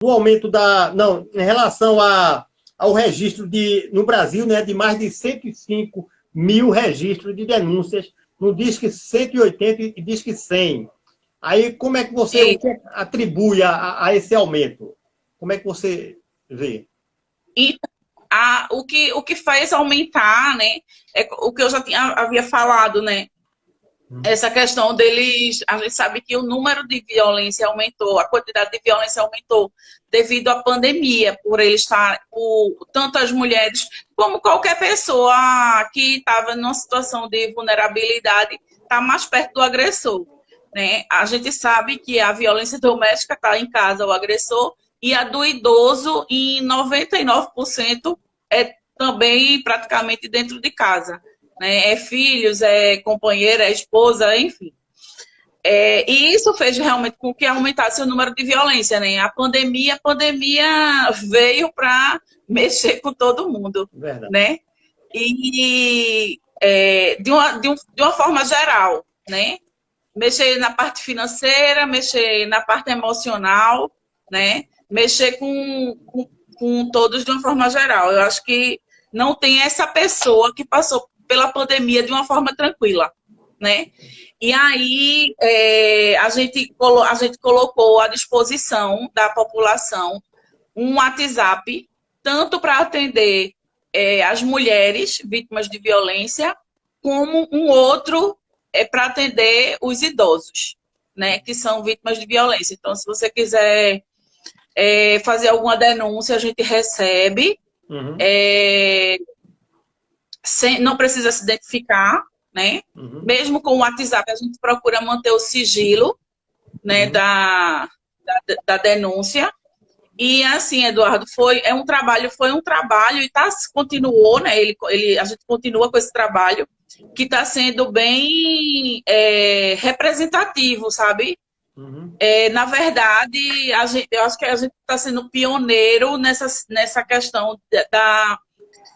do aumento da... Não, em relação ao registro no Brasil, né, de mais de 105 mil registros de denúncias, no Disque 180 e Disque 100. Aí, como é que você atribui a esse aumento? Como é que você vê? E o que faz aumentar, né, é o que eu já havia falado, né, essa questão deles, a gente sabe que o número de violência aumentou, a quantidade de violência aumentou devido à pandemia, por ele estar, tanto as mulheres como qualquer pessoa que estava numa situação de vulnerabilidade, está mais perto do agressor, né? A gente sabe que a violência doméstica está em casa, o agressor, e a do idoso, em 99%, é também praticamente dentro de casa. Né? É filhos, é companheira, é esposa, enfim. E isso fez realmente com que aumentasse o número de violência. Né? A pandemia veio para mexer com todo mundo. Verdade. Né? E de uma forma geral, né? Mexer na parte financeira, mexer na parte emocional, né? Mexer com todos de uma forma geral. Eu acho que não tem essa pessoa que passou pela pandemia de uma forma tranquila, né? E aí a gente colocou à disposição da população um WhatsApp, tanto para atender as mulheres vítimas de violência, como um outro para atender os idosos, né, que são vítimas de violência. Então, se você quiser fazer alguma denúncia, a gente recebe. Uhum. Não precisa se identificar, né? Uhum. Mesmo com o WhatsApp, a gente procura manter o sigilo, né, da denúncia. E assim, Eduardo, foi um trabalho e continuou, né? A gente continua com esse trabalho que está sendo bem representativo, sabe? Uhum. Na verdade, eu acho que a gente está sendo pioneiro nessa questão da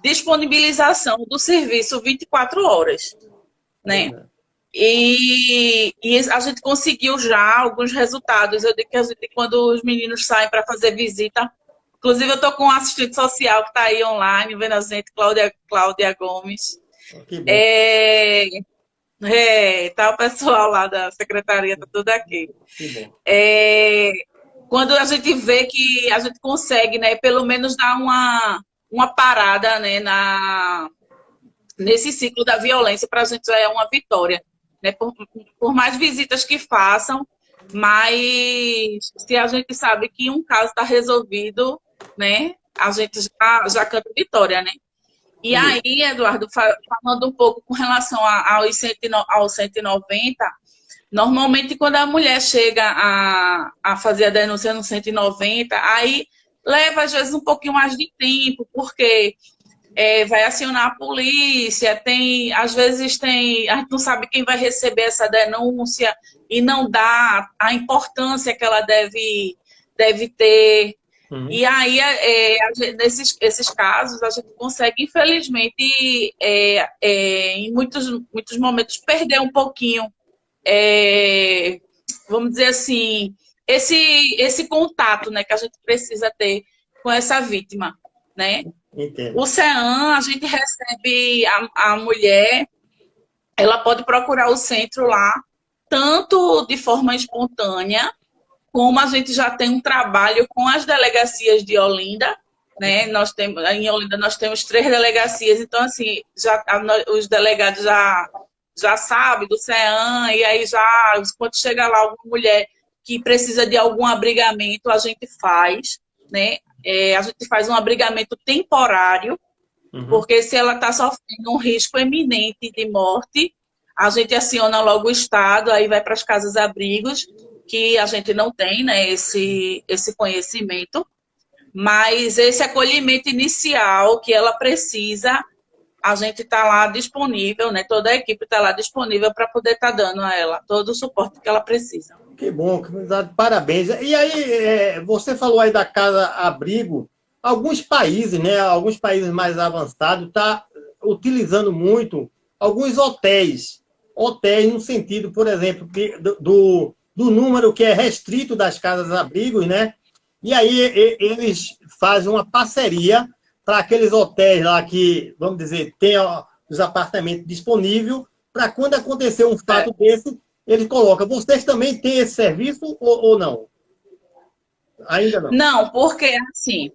disponibilização do serviço 24 horas, né? E a gente conseguiu já alguns resultados. Eu digo que quando os meninos saem para fazer visita, inclusive eu estou com um assistente social que está aí online, vendo a gente, Cláudia Gomes. Que bom. Tá o pessoal lá da secretaria, tá tudo aqui. Que bom. Quando a gente vê que a gente consegue, né, pelo menos dar uma parada, né, nesse ciclo da violência, para a gente já é uma vitória. Né? Por mais visitas que façam, mas se a gente sabe que um caso está resolvido, né, a gente já canta vitória, né? E aí, Eduardo, falando um pouco com relação ao 190, normalmente quando a mulher chega a fazer a denúncia no 190, aí leva às vezes um pouquinho mais de tempo, porque vai acionar a polícia, às vezes a gente não sabe quem vai receber essa denúncia e não dá a importância que ela deve ter. Uhum. E aí, nesses casos, a gente consegue, infelizmente, em muitos momentos, perder um pouquinho, vamos dizer assim, esse contato, né, que a gente precisa ter com essa vítima, né? Entendo. O CEAM, a gente recebe a mulher, ela pode procurar o centro lá, tanto de forma espontânea, como a gente já tem um trabalho com as delegacias de Olinda, né? Em Olinda nós temos 3 delegacias, então assim, os delegados já sabem do CEAM, e aí quando chega lá alguma mulher que precisa de algum abrigamento, a gente faz, né? A gente faz um abrigamento temporário, porque se ela está sofrendo um risco eminente de morte, a gente aciona logo o Estado, aí vai para as casas-abrigos, que a gente não tem, né, esse conhecimento, mas esse acolhimento inicial que ela precisa, a gente está lá disponível, né, toda a equipe está lá disponível para poder estar dando a ela todo o suporte que ela precisa. Que bom, parabéns. E aí, você falou aí da casa-abrigo, alguns países, né, alguns países mais avançados, tá utilizando muito alguns hotéis no sentido, por exemplo, do número que é restrito das casas-abrigos, né? E aí eles fazem uma parceria para aqueles hotéis lá que, vamos dizer, tem os apartamentos disponíveis, para quando acontecer um fato desse, ele coloca. Vocês também têm esse serviço ou não? Ainda não. Não, porque assim,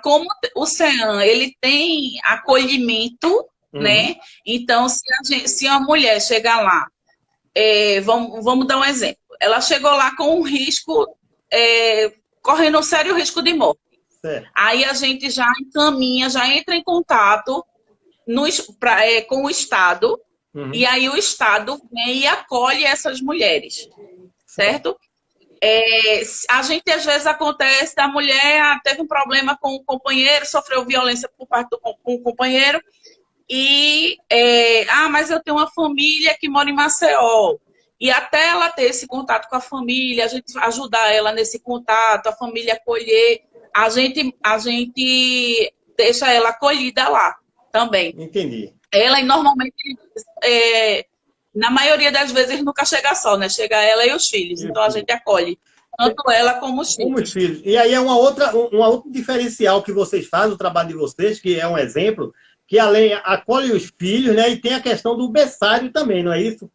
como o CEAM, ele tem acolhimento, Uhum. né? Então, se a mulher chegar lá, vamos dar um exemplo. Ela chegou lá com um risco, correndo um sério risco de morte. Certo. Aí a gente já encaminha, já entra em contato com o Estado, e Uhum. aí o Estado vem e acolhe essas mulheres, Certo. certo? A gente, às vezes, acontece da mulher teve um problema com o companheiro, sofreu violência por parte com o companheiro, mas eu tenho uma família que mora em Maceió. E até ela ter esse contato com a família, a gente ajudar ela nesse contato, a família acolher, a gente deixa ela acolhida lá também. Entendi. Ela, normalmente, na maioria das vezes, nunca chega só, né? Chega ela e os filhos. Então, a gente acolhe tanto ela como os Como os filhos. filhos. E aí é um outro diferencial que vocês fazem, o trabalho de vocês, que é um exemplo, que além acolhe os filhos, né? E tem a questão do berçário também, não é isso?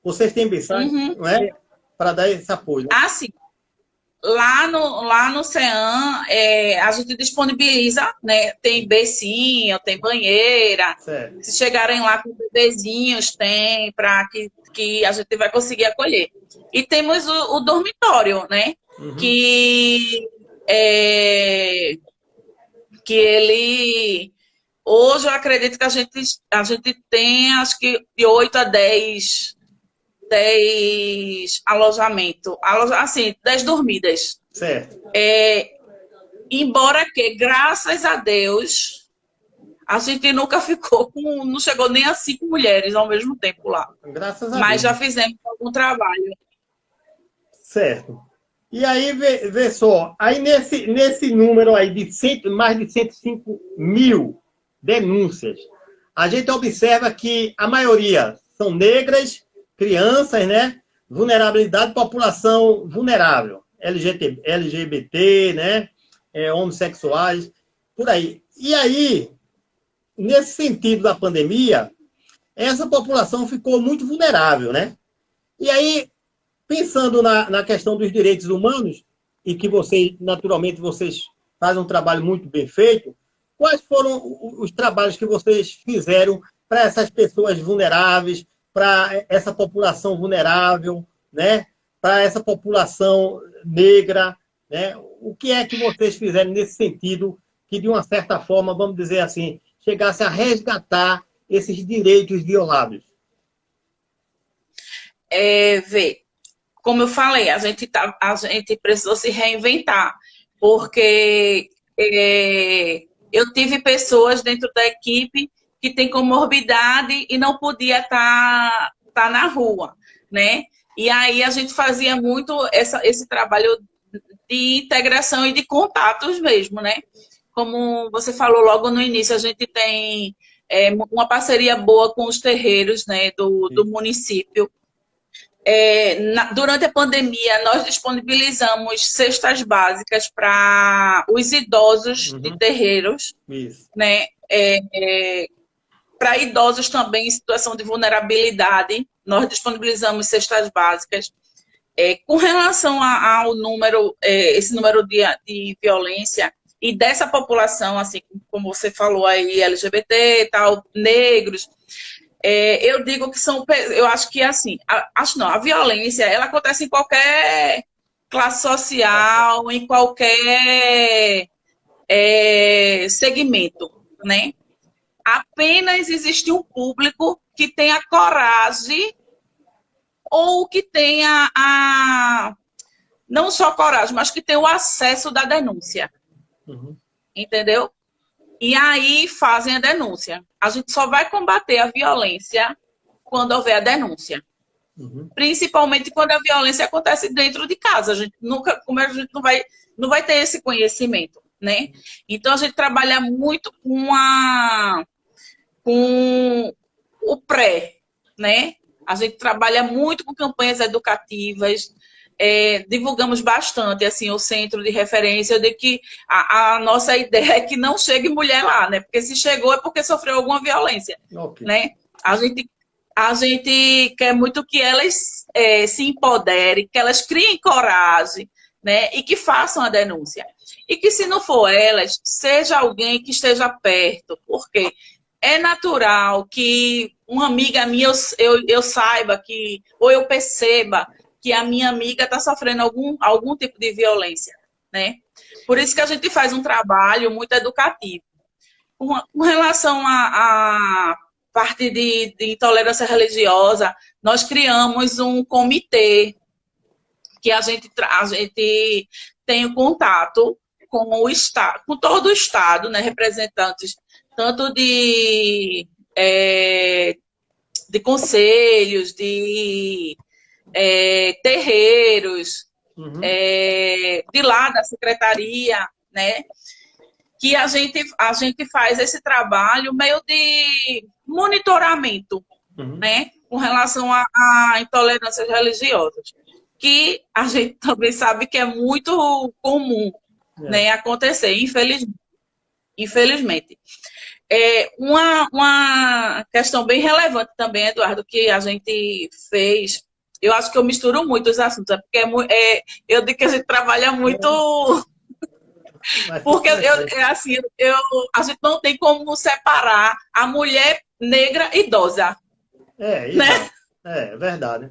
Vocês têm berçário, Uhum. não é? Para dar esse apoio. Né? Ah, sim. Lá no CEAM, a gente disponibiliza, né? Tem bercinho, tem banheira. Certo. Se chegarem lá com bebezinhos, tem, para que a gente vai conseguir acolher. E temos o dormitório, né? Uhum. Que, é, que ele... Hoje eu acredito que a gente tem, acho que, de 8 a 10 alojamentos. Assim, 10 dormidas. Certo. Embora que, graças a Deus, a gente nunca ficou com... Não chegou nem a 5 mulheres ao mesmo tempo lá. Graças a Mas Deus. já fizemos algum trabalho. Certo. E aí, vê só, aí nesse número aí de mais de 105 mil denúncias, a gente observa que a maioria são negras, crianças, né? Vulnerabilidade, população vulnerável, LGBT, né? Homossexuais, por aí. E aí, nesse sentido da pandemia, essa população ficou muito vulnerável, né? E aí, pensando na questão dos direitos humanos, e que vocês, naturalmente, vocês fazem um trabalho muito bem feito, quais foram os trabalhos que vocês fizeram para essas pessoas vulneráveis, para essa população vulnerável, né? Para essa população negra, né? O que é que vocês fizeram nesse sentido que, de uma certa forma, vamos dizer assim, chegasse a resgatar esses direitos violados? Ver, como eu falei, a gente precisou se reinventar, porque eu tive pessoas dentro da equipe que têm comorbidade e não podia estar na rua, né? E aí a gente fazia muito esse trabalho de integração e de contatos mesmo, né? Como você falou logo no início, a gente tem uma parceria boa com os terreiros, né, do município. Durante a pandemia, nós disponibilizamos cestas básicas para os idosos de terreiros, Isso. né? Para idosos também em situação de vulnerabilidade, nós disponibilizamos cestas básicas. Com relação ao número, esse número de violência e dessa população, assim como você falou aí, LGBT, tal, negros, eu digo que eu acho que assim, a violência, ela acontece em qualquer classe social, em qualquer segmento, né? Apenas existe um público que tenha coragem ou que tenha não só coragem, mas que tenha o acesso da denúncia, entendeu? E aí fazem a denúncia. A gente só vai combater a violência quando houver a denúncia. Principalmente quando a violência acontece dentro de casa. A gente nunca, como a gente não vai ter esse conhecimento, né? Então a gente trabalha muito com o pré, né? A gente trabalha muito com campanhas educativas, divulgamos bastante assim o centro de referência de que a nossa ideia é que não chegue mulher lá, né? Porque se chegou é porque sofreu alguma violência, Ok. né? A gente quer muito que elas se empoderem, que elas criem coragem, né? E que façam a denúncia. E que se não for elas, seja alguém que esteja perto, porque é natural que uma amiga minha eu saiba que, ou eu perceba que a minha amiga está sofrendo algum tipo de violência, né? Por isso que a gente faz um trabalho muito educativo. Com relação à parte de intolerância religiosa, nós criamos um comitê que a gente tem o contato com o Estado, com todo o Estado, né? Representantes tanto de conselhos, de terreiros, de lá da secretaria, né? Que a gente faz esse trabalho meio de monitoramento, né? Com relação a intolerâncias religiosas, que a gente também sabe que é muito comum, né, acontecer, infelizmente. Uma questão bem relevante também, Eduardo, que a gente fez, eu acho que eu misturo muito os assuntos, porque eu digo que a gente trabalha muito, porque a gente não tem como separar a mulher negra idosa. Né? É verdade.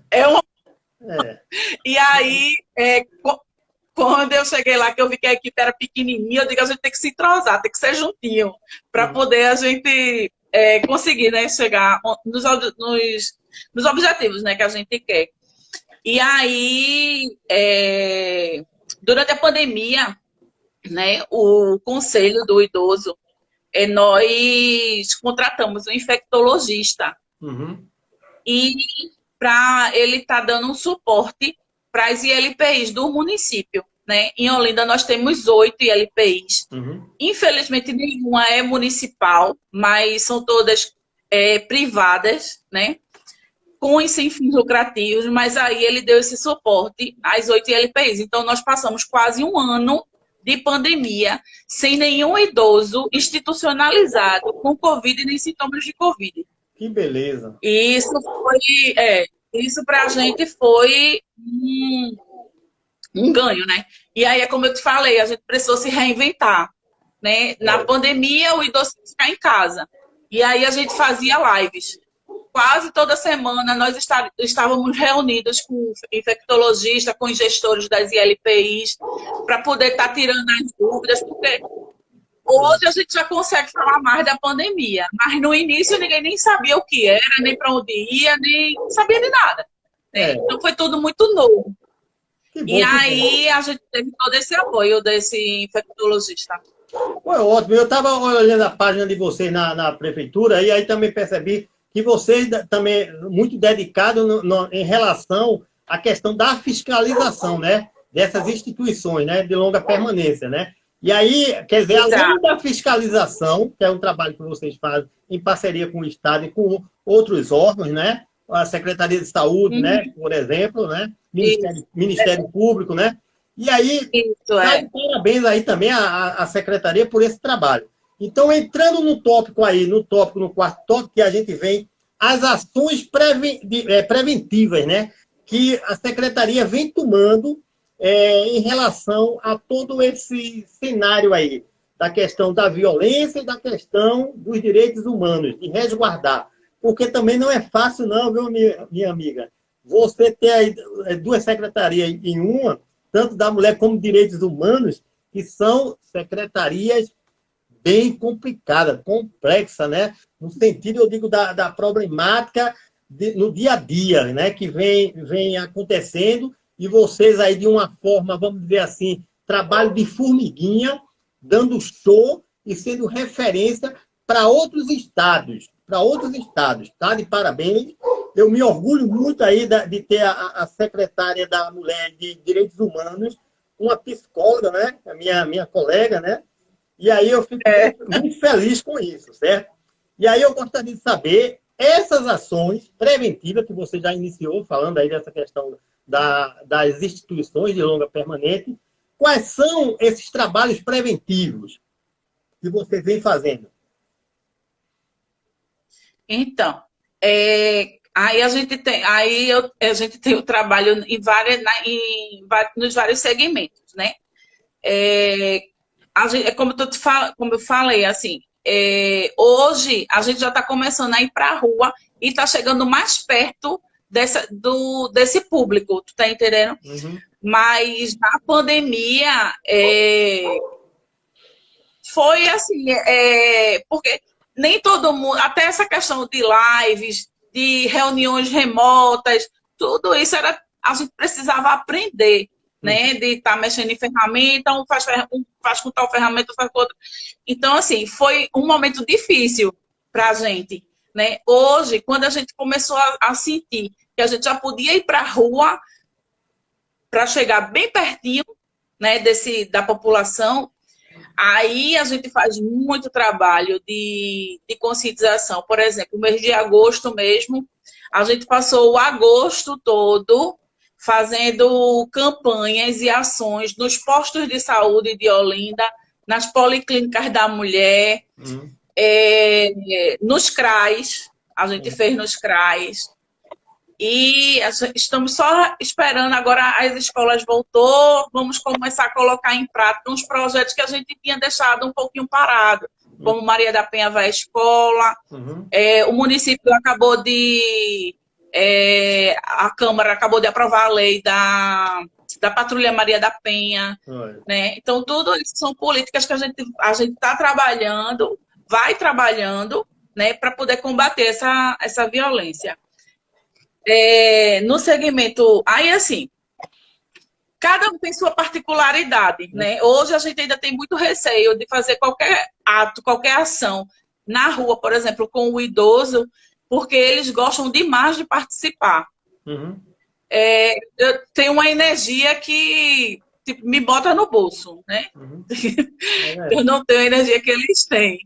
E aí, quando eu cheguei lá, que eu vi que a equipe era pequenininha, eu digo, a gente tem que se entrosar, tem que ser juntinho, para poder a gente conseguir, né, chegar nos objetivos, né, que a gente quer. E aí, durante a pandemia, né, o Conselho do Idoso, nós contratamos um infectologista. E para ele estar dando um suporte para as ILPIs do município, né? Em Olinda nós temos 8 ILPIs. Infelizmente nenhuma é municipal, mas são todas privadas, né? Com e sem fins lucrativos, mas aí ele deu esse suporte às 8 ILPIs. Então nós passamos quase um ano de pandemia sem nenhum idoso institucionalizado com Covid nem sintomas de Covid. Que beleza. Isso para a gente foi um ganho, né? E aí é como eu te falei, a gente precisou se reinventar, né? Na pandemia, o idoso tinha que ficar em casa. E aí a gente fazia lives. Quase toda semana nós estávamos reunidos com infectologistas, com os gestores das ILPIs, para poder estar tirando as dúvidas, porque hoje a gente já consegue falar mais da pandemia, mas no início ninguém nem sabia o que era, nem para onde ia, nem sabia de nada. Então foi tudo muito novo. E aí a gente teve todo esse apoio desse infectologista. Foi ótimo. Eu estava olhando a página de vocês na prefeitura e aí também percebi que vocês também muito dedicados em relação à questão da fiscalização, né? Dessas instituições, né? De longa permanência, né? E aí, quer dizer, além da fiscalização, que é um trabalho que vocês fazem em parceria com o Estado e com outros órgãos, né? A Secretaria de Saúde, né? Por exemplo, né? Ministério Público, né? E aí, parabéns aí também à Secretaria por esse trabalho. Então, entrando no quarto tópico, que a gente vem, as ações preventivas, né? Que a Secretaria vem tomando em relação a todo esse cenário aí, da questão da violência e da questão dos direitos humanos, de resguardar. Porque também não é fácil não, viu, minha amiga? Você ter aí 2 secretarias em uma, tanto da mulher como direitos humanos, que são secretarias bem complicadas, complexas, né? No sentido, eu digo, da problemática no dia a dia, né? Que vem acontecendo. E vocês aí, de uma forma, vamos dizer assim, trabalho de formiguinha, dando show e sendo referência para outros estados. Tá? De parabéns. Eu me orgulho muito aí de ter a secretária da Mulher de Direitos Humanos, uma psicóloga, né? A minha colega, né? E aí eu fico muito feliz com isso, certo? E aí eu gostaria de saber essas ações preventivas que você já iniciou, falando aí dessa questão das instituições de longa permanente, quais são esses trabalhos preventivos que você vem fazendo? Então, aí a gente tem o trabalho nos vários segmentos, né? Como eu falei, assim, hoje a gente já está começando a ir para a rua e está chegando mais perto desse público, tu tá entendendo? Uhum. Mas na pandemia foi assim, porque nem todo mundo, até essa questão de lives, de reuniões remotas, tudo isso a gente precisava aprender, né? De estar mexendo em ferramenta, um faz com tal ferramenta, faz com outra. Então, assim, foi um momento difícil para a gente, né? Hoje, quando a gente começou a sentir que a gente já podia ir para a rua para chegar bem pertinho, né, da população, aí a gente faz muito trabalho de conscientização. Por exemplo, no mês de agosto mesmo, a gente passou o agosto todo fazendo campanhas e ações nos postos de saúde de Olinda, nas policlínicas da mulher, nos CRAs, a gente fez nos CRAs. E estamos só esperando agora as escolas voltou, vamos começar a colocar em prática uns projetos que a gente tinha deixado um pouquinho parado, como Maria da Penha vai à escola, o município acabou a Câmara acabou de aprovar a lei da Patrulha Maria da Penha, né? Então tudo isso são políticas que a gente está trabalhando, vai trabalhando, né, para poder combater essa violência. No segmento, aí assim, cada um tem sua particularidade, né? Hoje a gente ainda tem muito receio de fazer qualquer ato, qualquer ação na rua, por exemplo, com o idoso, porque eles gostam demais de participar. Eu tenho uma energia que tipo, me bota no bolso, né? Eu não tenho a energia que eles têm.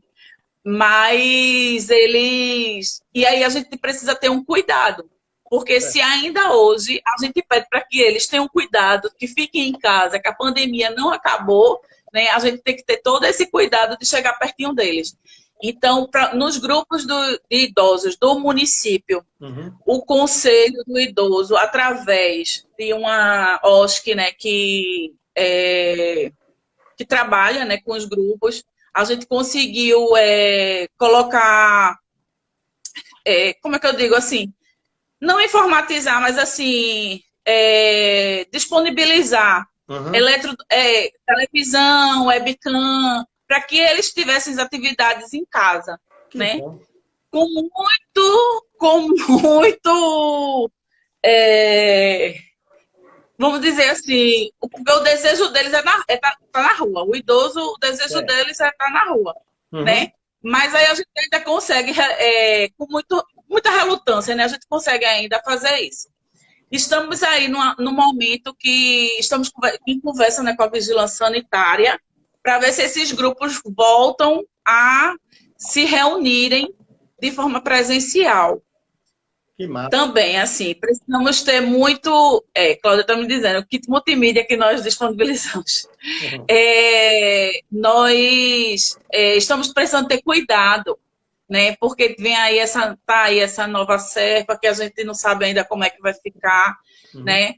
Mas eles... E aí a gente precisa ter um cuidado. Porque se ainda hoje a gente pede para que eles tenham cuidado, que fiquem em casa, que a pandemia não acabou, né, a gente tem que ter todo esse cuidado de chegar pertinho deles. Então, nos grupos de idosos do município, o Conselho do Idoso, através de uma OSC, né, que trabalha, né, com os grupos, a gente conseguiu colocar, como é que eu digo assim, não informatizar, mas assim, disponibilizar televisão, webcam, para que eles tivessem as atividades em casa, né? Bom. Com muito, vamos dizer assim, o desejo deles tá na rua. O idoso, o desejo deles é estar na rua, né? Mas aí a gente ainda consegue, com muita relutância, né? A gente consegue ainda fazer isso. Estamos aí no momento que estamos em conversa, né, com a vigilância sanitária para ver se esses grupos voltam a se reunirem de forma presencial. Que massa. Também, assim, precisamos ter muito... Cláudia está me dizendo, o kit multimídia que nós disponibilizamos. Nós estamos precisando ter cuidado, né? Porque vem aí essa nova cepa que a gente não sabe ainda como é que vai ficar, né?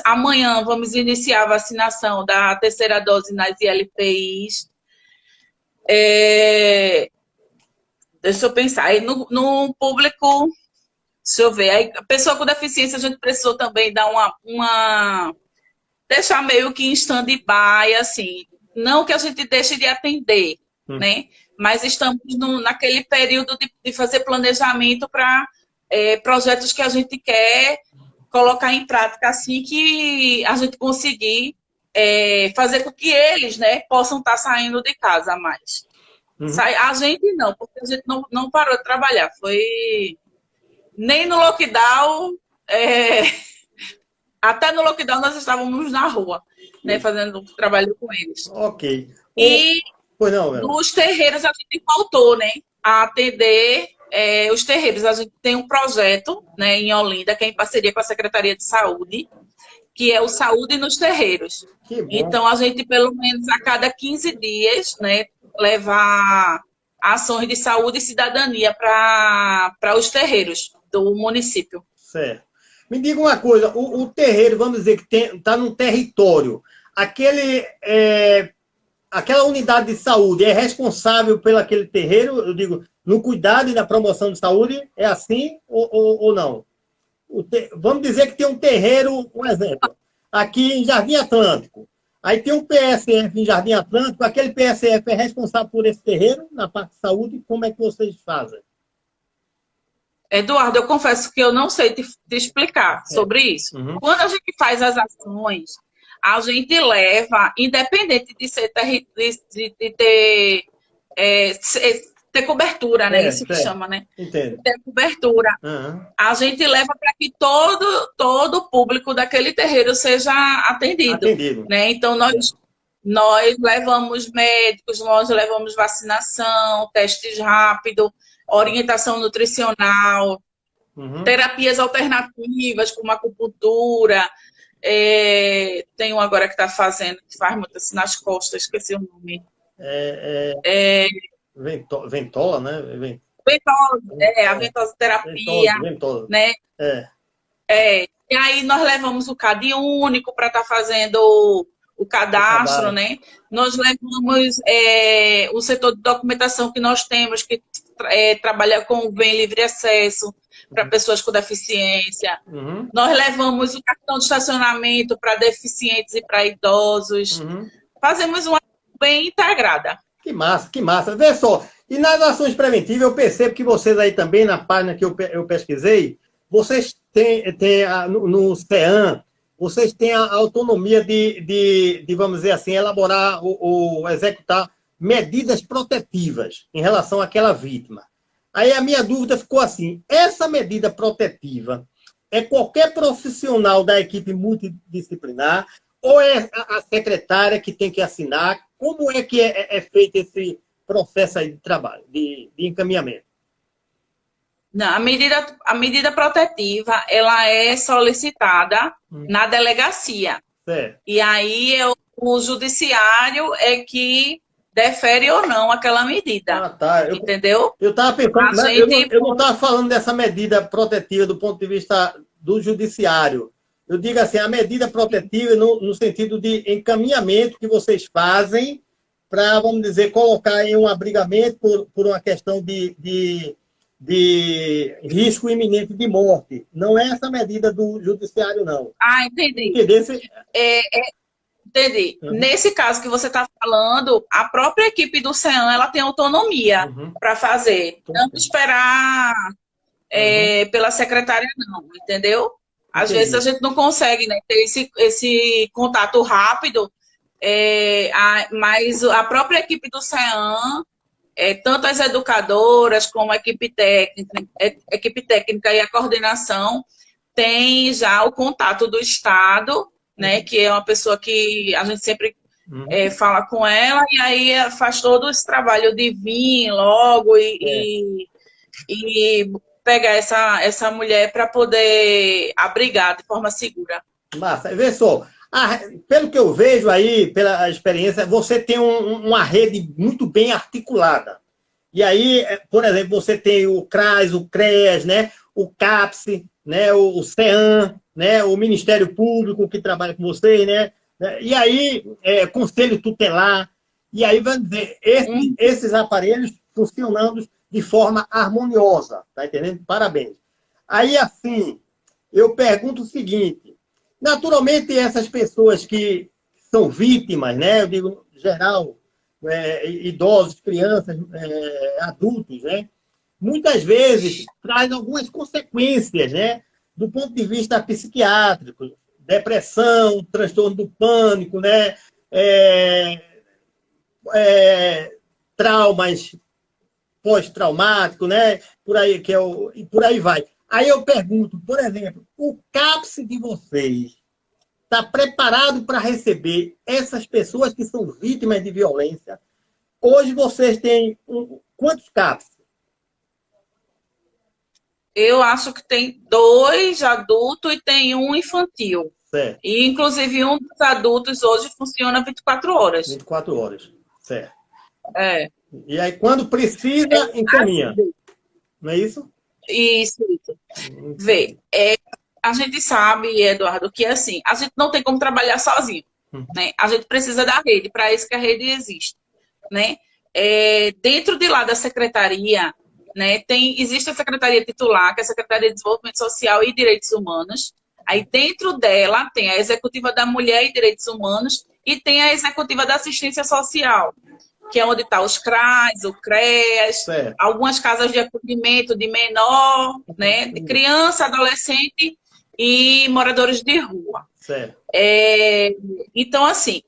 Amanhã vamos iniciar a vacinação da terceira dose nas ILPIs. Deixa eu pensar. Aí no público, deixa eu ver. Aí, a pessoa com deficiência, a gente precisou também dar deixar meio que em stand-by, assim. Não que a gente deixe de atender, né? Mas estamos naquele período de fazer planejamento para projetos que a gente quer colocar em prática assim que a gente conseguir fazer com que eles, né, possam estar saindo de casa mais. A gente não, porque a gente não parou de trabalhar. Foi nem no lockdown, até no lockdown nós estávamos na rua, né, fazendo trabalho com eles. Ok. E nos terreiros a gente voltou, né, a atender os terreiros. A gente tem um projeto, né, em Olinda, que é em parceria com a Secretaria de Saúde, que é o Saúde nos Terreiros. Que bom. Então, a gente, pelo menos a cada 15 dias, né, levar ações de saúde e cidadania para os terreiros do município. Certo. Me diga uma coisa, o terreiro, vamos dizer que está num território, aquela unidade de saúde é responsável pelo aquele terreiro, eu digo, no cuidado e na promoção de saúde, é assim ou não? Vamos dizer que tem um terreiro, um exemplo, aqui em Jardim Atlântico. Aí tem um PSF em Jardim Atlântico, aquele PSF é responsável por esse terreiro, na parte de saúde, como é que vocês fazem? Eduardo, eu confesso que eu não sei te explicar sobre isso. Uhum. Quando a gente faz as ações, a gente leva, independente de ser ter cobertura, né? Isso que chama, né? Entendo. Ter cobertura. Uhum. A gente leva para que todo o público daquele terreiro seja atendido. Né? Então, nós levamos médicos, nós levamos vacinação, testes rápidos, orientação nutricional, terapias alternativas, como acupuntura. Tem um agora que está fazendo, que faz muito assim nas costas, esqueci o nome. Ventola, né? A ventosoterapia. Ventosa. Né? E aí nós levamos o CAD único para estar fazendo o cadastro, né? Nós levamos o setor de documentação que nós temos, que trabalha com o bem livre acesso para pessoas com deficiência. Nós levamos o cartão de estacionamento para deficientes e para idosos. Fazemos uma bem integrada. Que massa, que massa. Vê só, e nas ações preventivas, eu percebo que vocês aí também, na página que eu pesquisei, vocês têm no CEAM, vocês têm a autonomia de, vamos dizer assim, elaborar ou executar medidas protetivas em relação àquela vítima. Aí a minha dúvida ficou assim, essa medida protetiva é qualquer profissional da equipe multidisciplinar ou é a secretária que tem que assinar? Como é que é feito esse processo aí de trabalho, de encaminhamento? Não, a medida protetiva, ela é solicitada na delegacia. Certo. E aí o judiciário é que defere ou não aquela medida. Tá. Entendeu? Eu estava pensando, eu não estava falando dessa medida protetiva do ponto de vista do judiciário. Eu digo assim, a medida protetiva no sentido de encaminhamento que vocês fazem para, vamos dizer, colocar em um abrigamento por uma questão de risco iminente de morte. Não é essa medida do judiciário, não. Ah, entendi. Entendi. Nesse caso que você está falando, a própria equipe do CEAM, ela tem autonomia para fazer. Não esperar pela secretária, não, entendeu? Às vezes a gente não consegue, né, ter esse contato rápido, mas a própria equipe do CEAM, tanto as educadoras como a equipe técnica e a coordenação, tem já o contato do Estado, né, que é uma pessoa que a gente sempre fala com ela, e aí faz todo esse trabalho de vir logo e pegar essa mulher para poder abrigar de forma segura. Massa. Vê só, pelo que eu vejo aí, pela experiência, você tem uma rede muito bem articulada. E aí, por exemplo, você tem o CRAS, o CREAS, né, o CAPS, né, o CEAM, né, o Ministério Público que trabalha com vocês, né? E aí, Conselho Tutelar. E aí, vamos dizer, esses aparelhos funcionando de forma harmoniosa, tá entendendo? Parabéns. Aí, assim, eu pergunto o seguinte, naturalmente, essas pessoas que são vítimas, né, eu digo, em geral, idosos, crianças, adultos, né, muitas vezes traz algumas consequências, né, do ponto de vista psiquiátrico, depressão, transtorno do pânico, né, traumas pós-traumático, né? Por aí e por aí vai. Aí eu pergunto, por exemplo, o CAPS de vocês está preparado para receber essas pessoas que são vítimas de violência? Hoje vocês têm quantos CAPS? Eu acho que tem 2 adultos e tem um infantil. Certo. E, inclusive, um dos adultos hoje funciona 24 horas. 24 horas. Certo. É. E aí, quando precisa, encaminha. Não é isso? Isso. Vê, a gente sabe, Eduardo, que assim, a gente não tem como trabalhar sozinho, né? A gente precisa da rede, para isso que a rede existe, né? Dentro de lá da secretaria, né, existe a secretaria titular, que é a Secretaria de Desenvolvimento Social e Direitos Humanos. Aí dentro dela tem a Executiva da Mulher e Direitos Humanos e tem a Executiva da Assistência Social, que é onde está os CRAS, o CREAS, Certo. algumas casas de acolhimento de menor, né, de criança, adolescente e moradores de rua. Certo. Então, assim,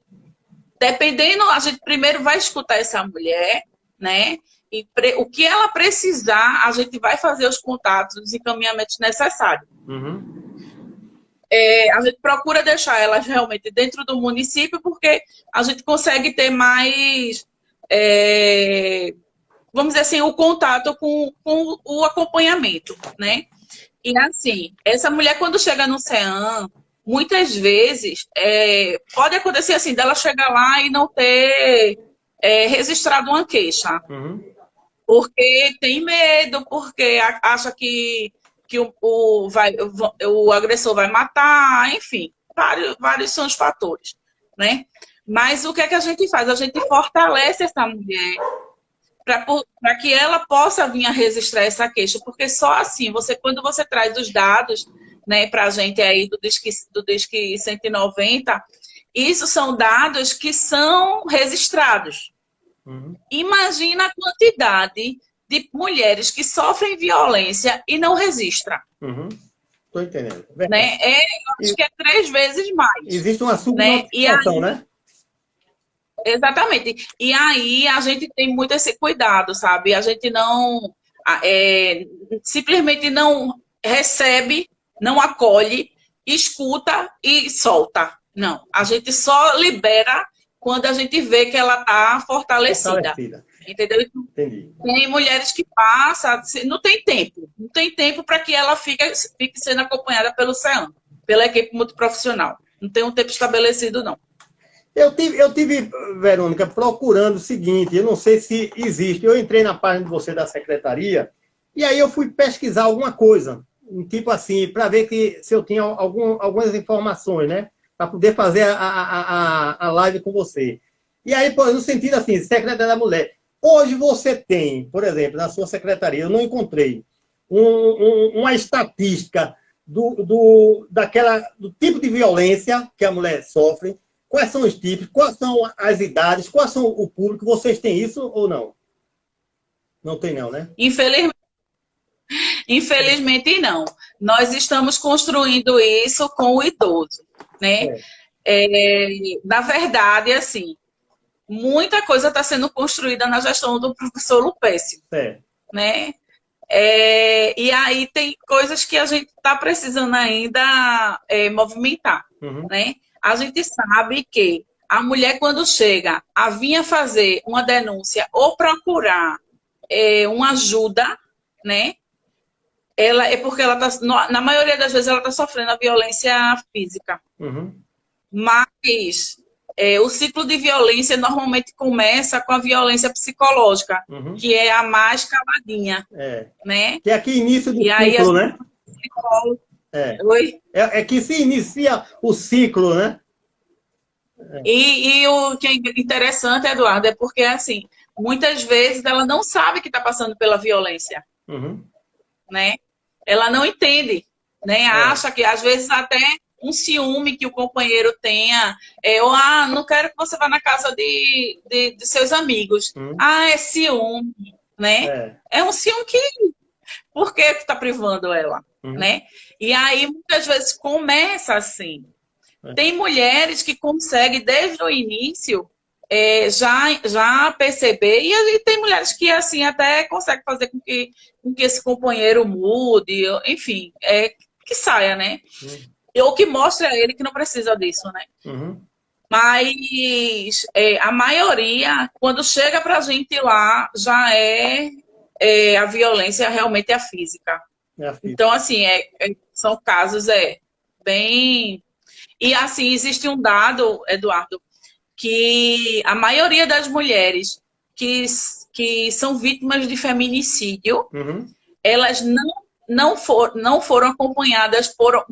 dependendo, a gente primeiro vai escutar essa mulher, né? E o que ela precisar, a gente vai fazer os contatos, os encaminhamentos necessários. A gente procura deixar elas realmente dentro do município, porque a gente consegue ter mais, vamos dizer assim, o contato com o acompanhamento, né? E assim, essa mulher quando chega no CEAM, muitas vezes pode acontecer assim, dela chegar lá e não ter registrado uma queixa. Porque tem medo, porque acha que o agressor vai matar, enfim, vários são os fatores, né? Mas o que é que a gente faz? A gente fortalece essa mulher para que ela possa vir a registrar essa queixa, porque só assim, quando você traz os dados, né, para a gente aí do Disque 190, isso são dados que são registrados. Imagina a quantidade de mulheres que sofrem violência e não registram. Estou entendendo. Né? Eu acho que é 3 vezes mais. Existe uma subnotificação, né? Exatamente. E aí a gente tem muito esse cuidado, sabe? A gente não simplesmente não recebe, não acolhe, escuta e solta. Não. A gente só libera quando a gente vê que ela está fortalecida. Entendeu? Entendi. Tem mulheres que passam, não tem tempo para que ela fique sendo acompanhada pelo CEAM, pela equipe multiprofissional. Não tem um tempo estabelecido, não. Eu tive, Verônica, procurando o seguinte, eu não sei se existe, eu entrei na página de você da secretaria, e aí eu fui pesquisar alguma coisa, tipo assim, para ver se eu tinha algumas informações, né? Para poder fazer a live com você. E aí, no sentido assim, secretária da mulher, hoje você tem, por exemplo, na sua secretaria, eu não encontrei uma estatística do tipo de violência que a mulher sofre, quais são os tipos, quais são as idades, quais são o público, vocês têm isso ou não? Não tem não, né? Infelizmente não. Nós estamos construindo isso com o idoso, né? Na verdade, assim, muita coisa está sendo construída na gestão do professor Lupécio, né? E aí tem coisas que a gente está precisando ainda movimentar, né? A gente sabe que a mulher, quando chega a vir fazer uma denúncia ou procurar uma ajuda, né? Porque ela tá, na maioria das vezes ela está sofrendo a violência física. Mas o ciclo de violência normalmente começa com a violência psicológica, que é a mais caladinha. Né? Que é aqui início do ciclo, né? Oi? Que se inicia o ciclo, né? E o que é interessante, Eduardo, é porque, assim, muitas vezes ela não sabe que está passando pela violência. Né? Ela não entende, né? Acha que, às vezes, até um ciúme que o companheiro tenha, ou não quero que você vá na casa de seus amigos. É ciúme, né? É um ciúme que... Por que está privando ela, né? E aí, muitas vezes, começa assim. Tem mulheres que conseguem, desde o início, já perceber, e tem mulheres que, assim, até conseguem fazer com que esse companheiro mude, enfim, que saia, né? Ou que mostre a ele que não precisa disso, né? Mas a maioria, quando chega pra gente lá, já a violência realmente é física. É a FIFA. Então, assim, são casos bem... E, assim, existe um dado, Eduardo, que a maioria das mulheres que são vítimas de feminicídio, Uhum. elas não foram acompanhadas por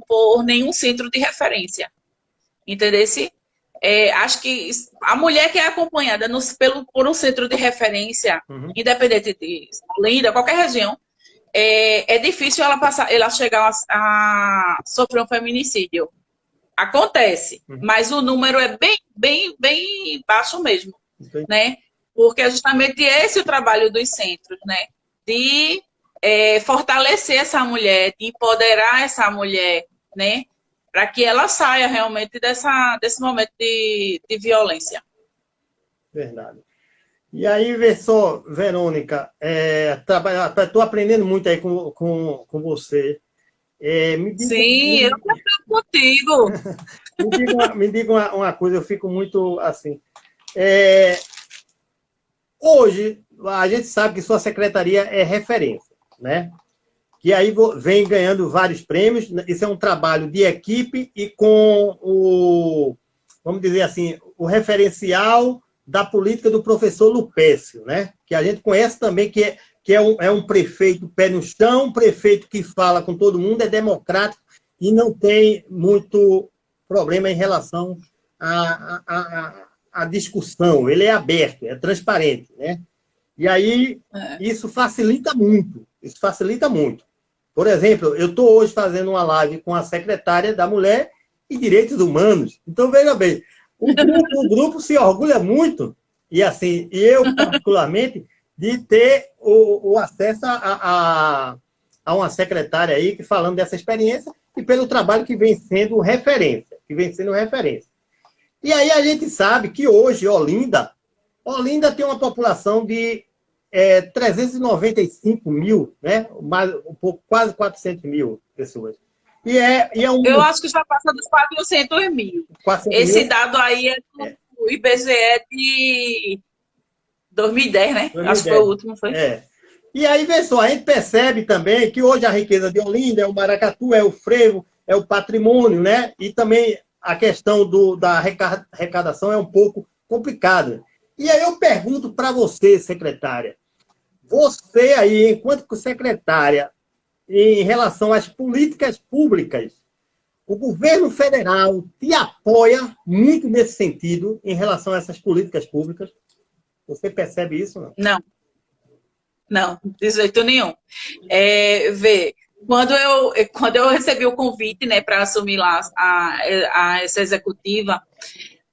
nenhum centro de referência. Entendesse? Acho que a mulher que é acompanhada por um centro de referência, Uhum. independente de Olinda, qualquer região, é difícil ela chegar a sofrer um feminicídio. Acontece, mas o número é bem baixo mesmo, Entendi. né? Porque é justamente esse o trabalho dos centros, né? De fortalecer essa mulher, de empoderar essa mulher, né? Para que ela saia realmente desse momento de violência. Verdade. E aí, vê só, Verônica, estou aprendendo muito aí com você. Me diga, Sim, eu estou contigo. me diga uma coisa, eu fico muito assim. Hoje, a gente sabe que sua secretaria é referência, né? Que aí vem ganhando vários prêmios. Isso é um trabalho de equipe e com vamos dizer assim, o referencial da política do professor Lupécio, né? Que a gente conhece também que é um prefeito pé no chão, um prefeito que fala com todo mundo, é democrático e não tem muito problema em relação à discussão. Ele é aberto, é transparente, né? E aí, isso facilita muito. Isso facilita muito. Por exemplo, eu estou hoje fazendo uma live com a secretária da Mulher e Direitos Humanos. Então, veja bem, o grupo se orgulha muito, e assim, eu particularmente, de ter o acesso a uma secretária aí que falando dessa experiência e pelo trabalho que vem sendo referência, E aí a gente sabe que hoje Olinda tem uma população de 395 mil, né? Quase 400 mil pessoas. E é Eu acho que já passa dos 400 mil. 400 Esse mil, dado aí é do IBGE de 2010, né? 2010. Acho que foi o último, foi? E aí, vê só, a gente percebe também que hoje a riqueza de Olinda é o maracatu, é o frevo, é o patrimônio, né? E também a questão da arrecadação é um pouco complicada. E aí eu pergunto para você, secretária, você aí, enquanto secretária, em relação às políticas públicas, o governo federal te apoia muito nesse sentido, em relação a essas políticas públicas? Você percebe isso, não? Não, de jeito nenhum. Quando eu recebi o convite, né, para assumir lá essa executiva,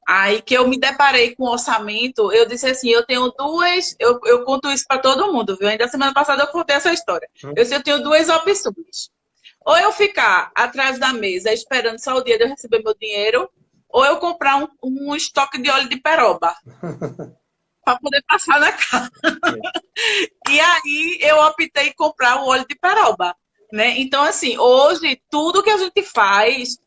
aí que eu me deparei com o orçamento, eu disse assim, eu tenho duas, eu conto isso para todo mundo, viu? Ainda semana passada eu contei essa história. Eu tenho duas opções. Ou eu ficar atrás da mesa esperando só o dia de eu receber meu dinheiro, ou eu comprar um estoque de óleo de peroba para poder passar na casa. E aí eu optei em comprar o óleo de peroba, né? Então, assim, hoje tudo que a gente faz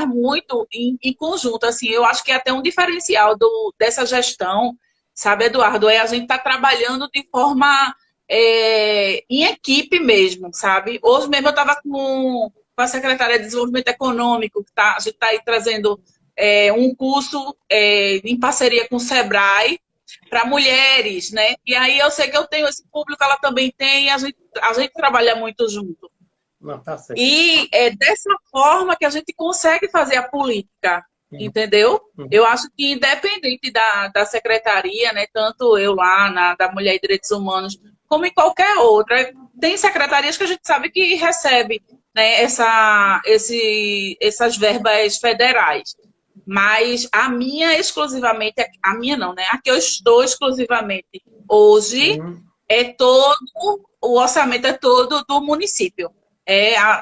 muito em conjunto, assim, eu acho que é até um diferencial dessa gestão, sabe, Eduardo? A gente está trabalhando de forma em equipe mesmo, sabe? Hoje mesmo eu estava com a Secretaria de Desenvolvimento Econômico, a gente está aí trazendo um curso em parceria com o Sebrae para mulheres, né? E aí eu sei que eu tenho esse público, ela também tem, e a gente trabalha muito junto. Não, tá certo. E é dessa forma que a gente consegue fazer a política, entendeu? Eu acho que independente da secretaria, né, tanto eu lá, da Mulher e Direitos Humanos, como em qualquer outra, tem secretarias que a gente sabe que recebe, né, essas verbas federais. Mas a minha exclusivamente, a minha não, né? A que eu estou exclusivamente hoje o orçamento é todo do município.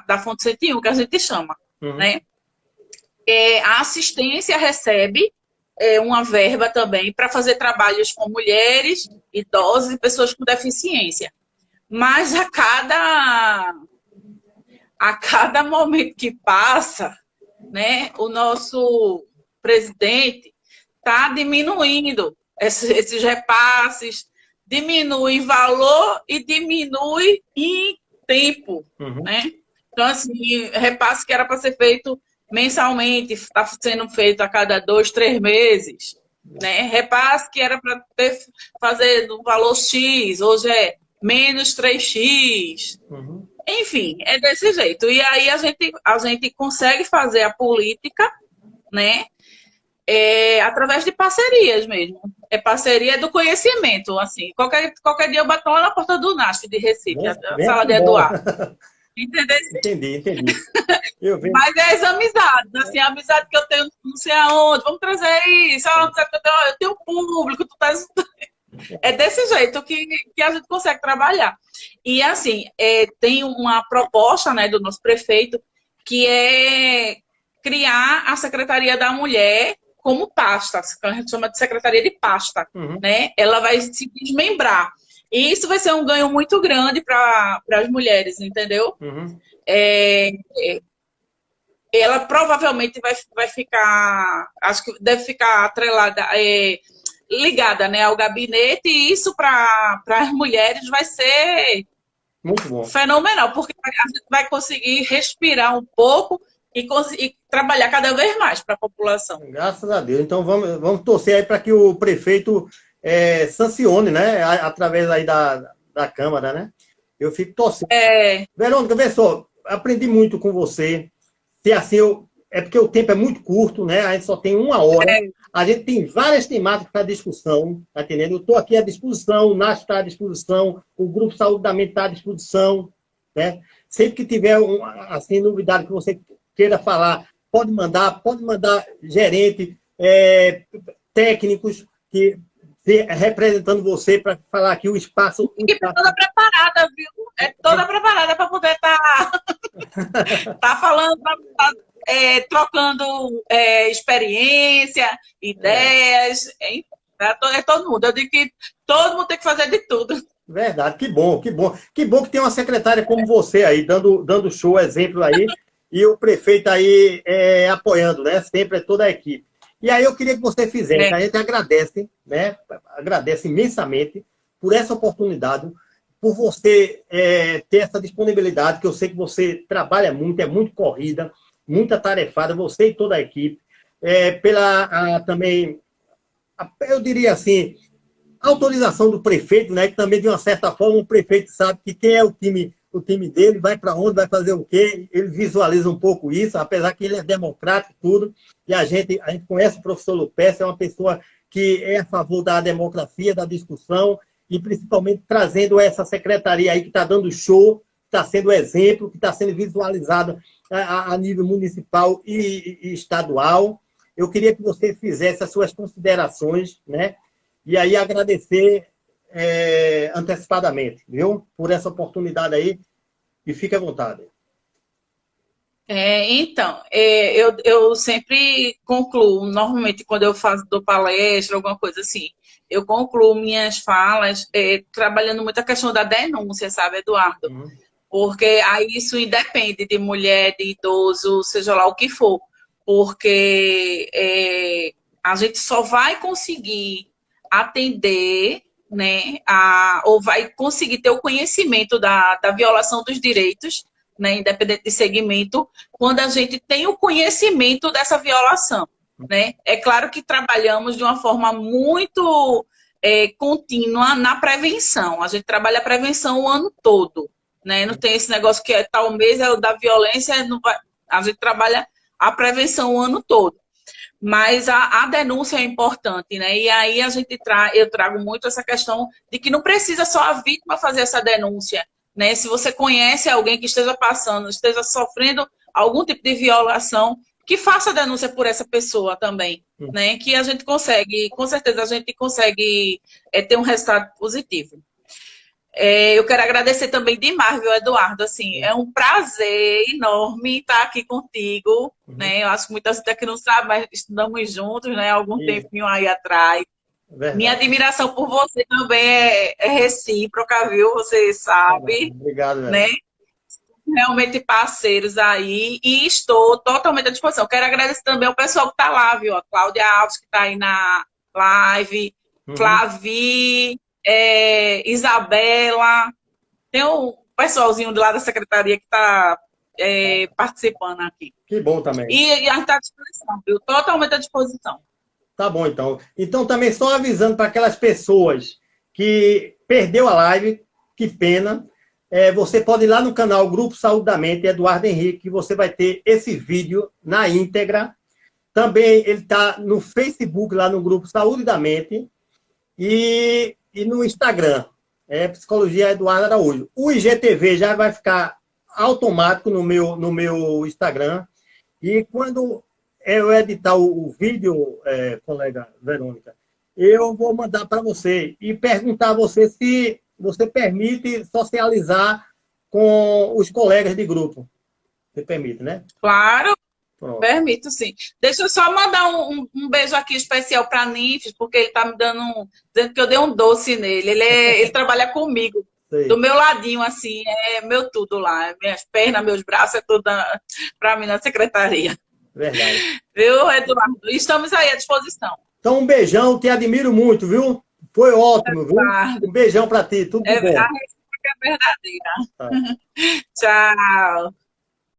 Da Fonte 101, que a gente chama, né? A assistência recebe uma verba também para fazer trabalhos com mulheres, idosos e pessoas com deficiência. Mas a cada momento que passa, né, o nosso presidente está diminuindo esses repasses, diminui em valor e diminui em tempo, né? Então, assim, repasse que era para ser feito mensalmente, está sendo feito a cada 2, 3 meses, né? Repasse que era para fazer no valor X, hoje é menos 3x. Enfim, é desse jeito. E aí a gente consegue fazer a política, né? Através de parcerias mesmo. É parceria do conhecimento, assim. Qualquer dia eu bato lá na porta do NASF de Recife, a sala de Eduardo. Entendeu? Entendi. Mas é as amizades, assim, a amizade que eu tenho não sei aonde, vamos trazer isso, eu tenho público, tu tá... É desse jeito que a gente consegue trabalhar. E, assim, tem uma proposta, né, do nosso prefeito, que é criar a Secretaria da Mulher como pasta, que a gente chama de Secretaria de Pasta, né? Ela vai se desmembrar. E isso vai ser um ganho muito grande para as mulheres, entendeu? Ela provavelmente vai ficar, acho que deve ficar atrelada, ligada, né, ao gabinete, e isso para as mulheres vai ser muito bom, fenomenal, porque a gente vai conseguir respirar um pouco e trabalhar cada vez mais para a população. Graças a Deus. Então vamos torcer aí para que o prefeito sancione, né, através aí da Câmara, né? Eu fico torcendo. Verônica, vê só, aprendi muito com você. Se assim, é porque o tempo é muito curto, né? A gente só tem 1 hora. A gente tem várias temáticas para discussão, tá entendendo? Eu estou aqui à disposição, o NASF está à disposição, o Grupo Saúde da Mente está à disposição, né? Sempre que tiver assim, novidade que você queira falar, pode mandar gerente, técnicos que representando você para falar aqui o espaço. Equipe toda preparada, viu? Toda preparada para poder tá falando, trocando experiência, ideias. É todo mundo. Eu digo que todo mundo tem que fazer de tudo. Verdade, que bom. Que bom que tem uma secretária como você aí, dando show, exemplo aí, e o prefeito aí apoiando, né? Sempre toda a equipe. E aí eu queria que você fizesse, a gente agradece, né? Agradece imensamente por essa oportunidade, por você ter essa disponibilidade, que eu sei que você trabalha muito, é muito corrida, muita tarefada, você e toda a equipe, também, eu diria assim, a autorização do prefeito, né? Que também, de uma certa forma, o prefeito sabe que quem é o time dele, vai para onde, vai fazer o quê, ele visualiza um pouco isso, apesar que ele é democrático e tudo, e a gente conhece o professor Lupécio, é uma pessoa que é a favor da democracia, da discussão, e principalmente trazendo essa secretaria aí que está dando show, que está sendo exemplo, que está sendo visualizada a nível municipal e estadual. Eu queria que você fizesse as suas considerações, né? E aí agradecer antecipadamente, viu? Por essa oportunidade aí, e fique à vontade. Então, eu sempre concluo, normalmente quando eu dou palestra, alguma coisa assim, eu concluo minhas falas trabalhando muito a questão da denúncia, sabe, Eduardo? Porque aí isso independe de mulher, de idoso, seja lá o que for, porque a gente só vai conseguir atender, né, ou vai conseguir ter o conhecimento da violação dos direitos, né, independente de segmento, quando a gente tem o conhecimento dessa violação, né? É claro que trabalhamos de uma forma muito contínua na prevenção. A gente trabalha a prevenção o ano todo, né? Não tem esse negócio que tal mês é o da violência, não vai... A gente trabalha a prevenção o ano todo. Mas a denúncia é importante, né? E aí eu trago muito essa questão de que não precisa só a vítima fazer essa denúncia, né? Se você conhece alguém que esteja esteja sofrendo algum tipo de violação, que faça a denúncia por essa pessoa também, né? Que a gente consegue, com certeza a gente consegue ter um resultado positivo. Eu quero agradecer também demais, viu, Eduardo? Assim, é um prazer enorme estar aqui contigo, né? Eu acho que muita gente aqui não sabe, mas estudamos juntos, né? Algum tempinho aí atrás. Verdade. Minha admiração por você também é recíproca, viu? Você sabe. Obrigado, né? Realmente parceiros aí, e estou totalmente à disposição. Quero agradecer também ao pessoal que está lá, viu? A Cláudia Alves, que está aí na live, Flavi, Isabela, tem pessoalzinho de lá da secretaria que está participando aqui. Que bom também. E a gente está à disposição, viu? Totalmente à disposição. Tá bom, então. Então, também só avisando para aquelas pessoas que perdeu a live, que pena. Você pode ir lá no canal Grupo Saúde da Mente, Eduardo Henrique, que você vai ter esse vídeo na íntegra. Também ele está no Facebook, lá no Grupo Saúde da Mente, e no Instagram, Psicologia Eduardo Araújo. O IGTV já vai ficar automático no meu Instagram. E quando eu editar o vídeo, colega Verônica, eu vou mandar para você e perguntar a você se você permite socializar com os colegas de grupo. Você permite, né? Claro, Pronto. permito sim. Deixa eu só mandar um beijo aqui especial para Nifes, porque ele está me dizendo que eu dei um doce nele. Ele trabalha comigo. Sei. Do meu ladinho, assim, é meu tudo lá. Minhas pernas, meus braços, é tudo para mim na secretaria. Verdade. Viu, Eduardo? Estamos aí à disposição. Então, um beijão, te admiro muito, viu? Foi ótimo, viu? Um beijão para ti, tudo de bom. A recíproca é verdadeira. Tá. Tchau.